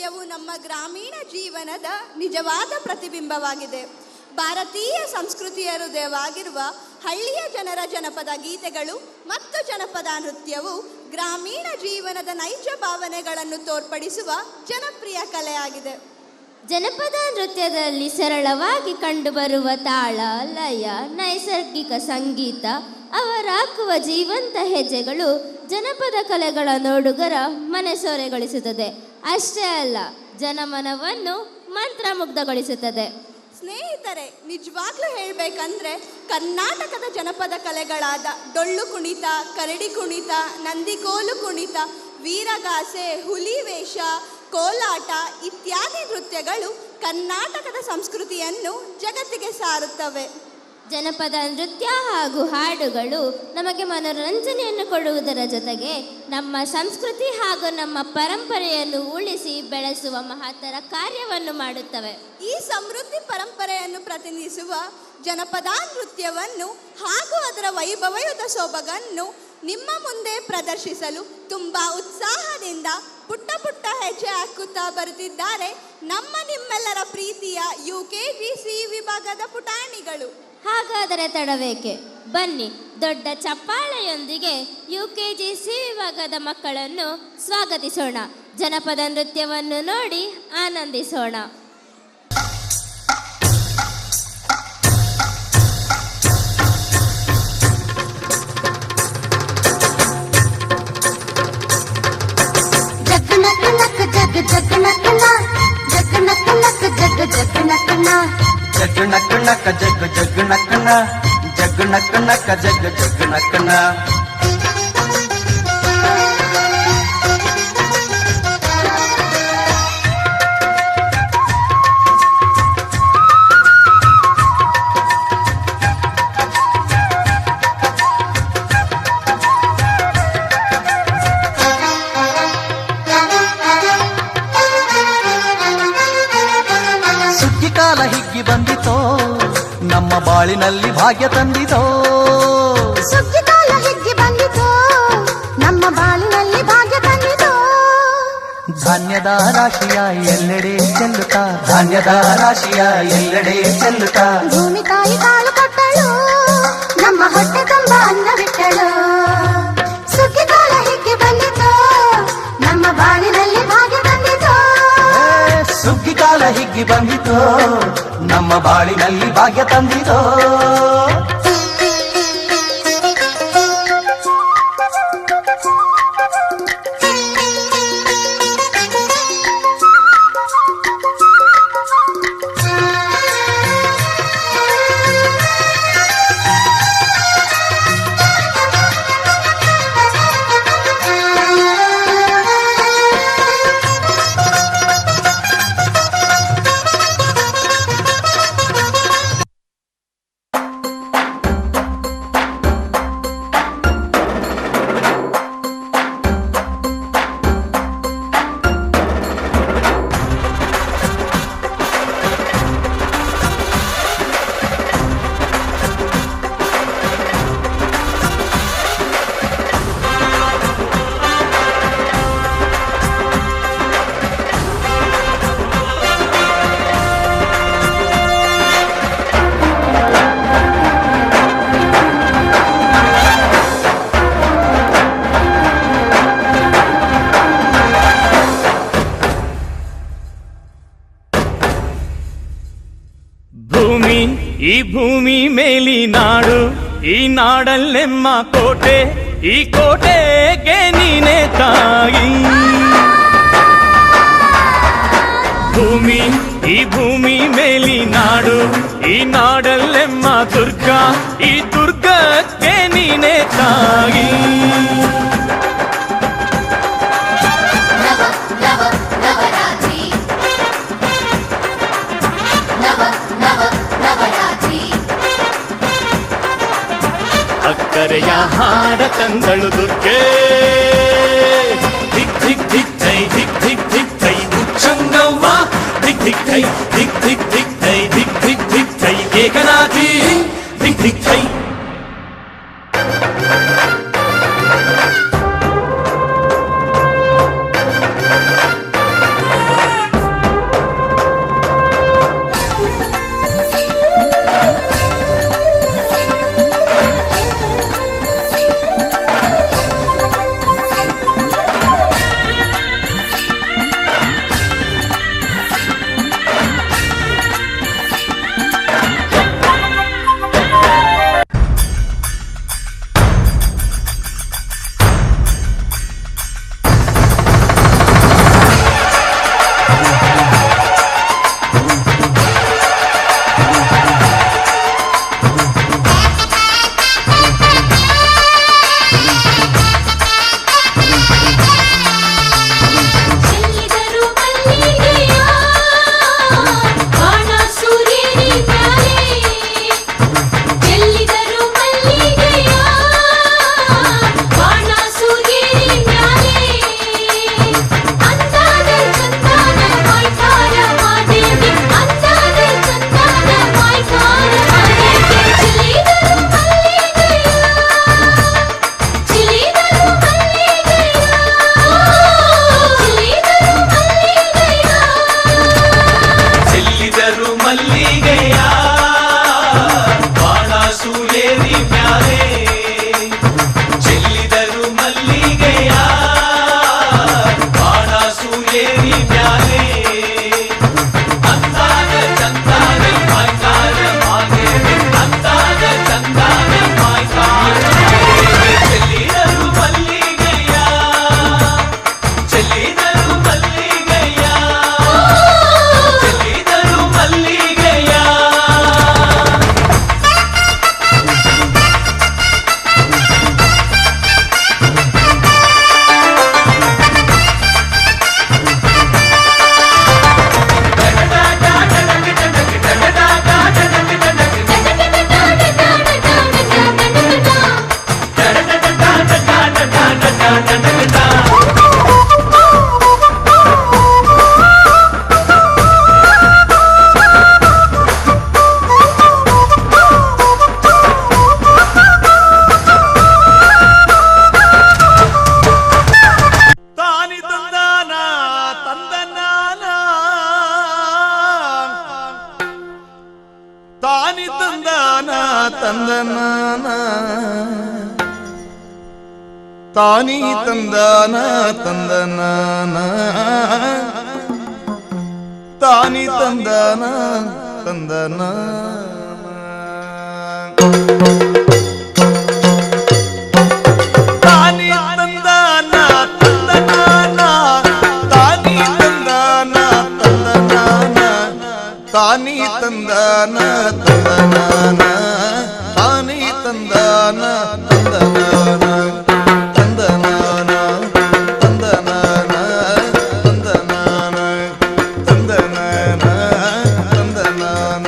ನೃತ್ಯವು ನಮ್ಮ ಗ್ರಾಮೀಣ ಜೀವನದ ನಿಜವಾದ ಪ್ರತಿಬಿಂಬವಾಗಿದೆ. ಭಾರತೀಯ ಸಂಸ್ಕೃತಿಯ ಹೃದಯವಾಗಿರುವ ಹಳ್ಳಿಯ ಜನರ ಜನಪದ ಗೀತೆಗಳು ಮತ್ತು ಜನಪದ ನೃತ್ಯವು ಗ್ರಾಮೀಣ ಜೀವನದ ನೈಜ ಭಾವನೆಗಳನ್ನು ತೋರ್ಪಡಿಸುವ ಜನಪ್ರಿಯ ಕಲೆಯಾಗಿದೆ. ಜನಪದ ನೃತ್ಯದಲ್ಲಿ ಸರಳವಾಗಿ ಕಂಡುಬರುವ ತಾಳ, ಲಯ, ನೈಸರ್ಗಿಕ ಸಂಗೀತ, ಅವರಾಕುವ ಜೀವಂತ ಹೆಜ್ಜೆಗಳು ಜನಪದ ಕಲೆಗಳ ನೋಡುಗರ ಮನಸೂರೆಗೊಳಿಸುತ್ತದೆ. ಅಷ್ಟೇ ಅಲ್ಲ, ಜನಮನವನ್ನು ಮಂತ್ರಮುಗ್ಧಗೊಳಿಸುತ್ತದೆ. ಸ್ನೇಹಿತರೆ, ನಿಜವಾಗ್ಲೂ ಹೇಳಬೇಕಂದ್ರೆ ಕರ್ನಾಟಕದ ಜನಪದ ಕಲೆಗಳಾದ ಡೊಳ್ಳು ಕುಣಿತ, ಕರಡಿ ಕುಣಿತ, ನಂದಿಕೋಲು ಕುಣಿತ, ವೀರಗಾಸೆ, ಹುಲಿ ವೇಷ, ಕೋಲಾಟ ಇತ್ಯಾದಿ ನೃತ್ಯಗಳು ಕರ್ನಾಟಕದ ಸಂಸ್ಕೃತಿಯನ್ನು ಜಗತ್ತಿಗೆ ಸಾರುತ್ತವೆ. ಜನಪದ ನೃತ್ಯ ಹಾಗೂ ಹಾಡುಗಳು ನಮಗೆ ಮನೋರಂಜನೆಯನ್ನು ಕೊಡುವುದರ ಜೊತೆಗೆ ನಮ್ಮ ಸಂಸ್ಕೃತಿ ಹಾಗೂ ನಮ್ಮ ಪರಂಪರೆಯನ್ನು ಉಳಿಸಿ ಬೆಳೆಸುವ ಮಹತ್ತರ ಕಾರ್ಯವನ್ನು ಮಾಡುತ್ತವೆ. ಈ ಸಮೃದ್ಧಿ ಪರಂಪರೆಯನ್ನು ಪ್ರತಿನಿಧಿಸುವ ಜನಪದ ನೃತ್ಯವನ್ನು ಹಾಗೂ ಅದರ ವೈಭವಯುತ ಸೊಬಗನ್ನು ನಿಮ್ಮ ಮುಂದೆ ಪ್ರದರ್ಶಿಸಲು ತುಂಬಾ ಉತ್ಸಾಹದಿಂದ ಪುಟ್ಟ ಪುಟ್ಟ ಹೆಜ್ಜೆ ಹಾಕುತ್ತಾ ಬರುತ್ತಿದ್ದಾರೆ ನಿಮ್ಮೆಲ್ಲರ ಪ್ರೀತಿಯ UKGC ವಿಭಾಗದ ಪುಟಾಣಿಗಳು. ಹಾಗಾದರೆ ತಡವೇಕೆ? ಬನ್ನಿ, ದೊಡ್ಡ ಚಪ್ಪಾಳೆಯೊಂದಿಗೆ UKGC ವಿಭಾಗದ ಮಕ್ಕಳನ್ನು ಸ್ವಾಗತಿಸೋಣ. ಜನಪದ ನೃತ್ಯವನ್ನು ನೋಡಿ ಆನಂದಿಸೋಣ. जग नक नक जग जग नकना, जग नक नक जग जग नकना. ಕಾಲ ಹಿಗ್ಗಿ ಬಂದಿತೋ, ನಮ್ಮ ಬಾಳಿನಲ್ಲಿ ಭಾಗ್ಯ ತಂದಿತೋ. ಸುಗ್ಗಿ ಕಾಲ ಹಿಗ್ಗಿ ಬಂದಿತೋ, ನಮ್ಮ ಬಾಳಿನಲ್ಲಿ ಭಾಗ್ಯ ತಂದಿತೋ. ಧಾನ್ಯದ ರಾಶಿಯ ಎಲ್ಲೆಡೆ ಚೆಲ್ಲುತ್ತಾ, ಧಾನ್ಯದ ರಾಶಿಯ ಎಲ್ಲೆಡೆ ಚೆಲ್ಲುತ್ತಾ. ಭೂಮಿ ತಾಯಿ ಕಾಳು ಕೊಟ್ಟಳು, ನಮ್ಮ ಹೊಟ್ಟೆ ತುಂಬ ಅನ್ನ ಬಿಟ್ಟಳು. ಸುಗ್ಗಿ ಕಾಲ ಹಿಗ್ಗಿ ಬಂದಿತೋ, ನಮ್ಮ ಬಾಳಿನಲ್ಲಿ ಭಾಗ್ಯ ತಂದಿತೋ. ಸುಗ್ಗಿ ಕಾಲ ಹಿಗ್ಗಿ ಬಂದಿತೋ, ನಮ್ಮ ಬಾಳಿನಲ್ಲಿ ಭಾಗ್ಯ ತಂದಿತೋ. ಈ ಭೂಮಿ ಮೇಲಿ ನಾಡು, ಈ ನಾಡಲ್ಲೆಮ್ಮ ಕೋಟೆ, ಈ ಕೋಟೆಗೆ ನೀನೆ ತಾಯಿ. ಭೂಮಿ, ಈ ಭೂಮಿ ಮೇಲಿ ನಾಡು, ಈ ನಾಡಲ್ಲೆಮ್ಮ ದುರ್ಗ, ಈ ದುರ್ಗಕ್ಕೆ ನೀನೆ ತಾಯಿ. ಅಕ್ಕರೆಯ ಹಾಡ ತಂದಳು ದುರ್ಗೆ, ಧಿಕ್ ಧಿಕ್ ಧಿಕ್ ಥೈ, ಧಿಕ್ ಧಿಕ್ ಧಿಕ್ ಥೈ ಉಚ್ಚಂಗವ್ವ, ಧಿಕ್ ಧಿಕ್ ಥೈ, ಧಿಕ್ ಧಿಕ್ ಧಿಕ್ ಥೈ, ಧಿಕ್ ಧಿಕ್ ಧಿಕ್ ಥೈ ಏಕನಾಥಿ, ಧಿಕ್ ಧಿಕ್ ಥೈ. ಮ್ಯಾಲೆ ಅಂದಾದ ಚಂದಾದ ಮಾಯ್ಕಾರ ಮಾಗೇನೆ ಅಂದಾದ ಚಂದಾದ ಮಾಯ್ಕಾರ ಚೆಲ್ಲಿದರು ಮಲ್ಲಿಗೆಯ ಚೆಲ್ಲಿದರು ಮಲ್ಲಿಗೆಯ ಚೆಲ್ಲಿದರು ಮಲ್ಲಿಗೆಯ ತಾನಿ ತಂದಾನ ತಂದನಾನ ತಾನಿ ತಂದಾನ ತಂದನಾನ ತಾನಿ ತಂದಾನ ತಂದನಾನ ತಾನಿ ತಂದಾನ ತಂದನಾನ ತಾನಿ ತಂದಾನ ತಂದನಾನ ತಾನಿ ತಂದಾನ ತಂದನಾನ ತಾನಿ ತಂದಾನ ತಂದನಾನ ತಾನಿ ತಂದಾನ ತಂದನಾನ ತಂದನಾನ ತಂದನಾನ ತಂದನಾನ ತಂದನಾನ ತಂದನಾನ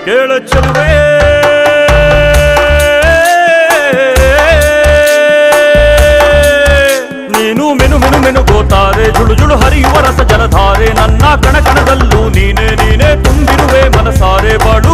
ಕೇಳ ಚೆಲುವೆ ನೀನು ಮೆನು ಮೆನು ಮೆನುಗೋತಾರೆ ಜುಳು ಜುಳು ಹರಿಯುವ ರಸ ಜಲಧಾರೆ ನನ್ನ ಕಣ ಕಣದಲ್ಲೂ ನೀನೇ ನೀನೇ ತುಂಬಿರುವೆ ಮನಸಾರೆ ಬಾಳು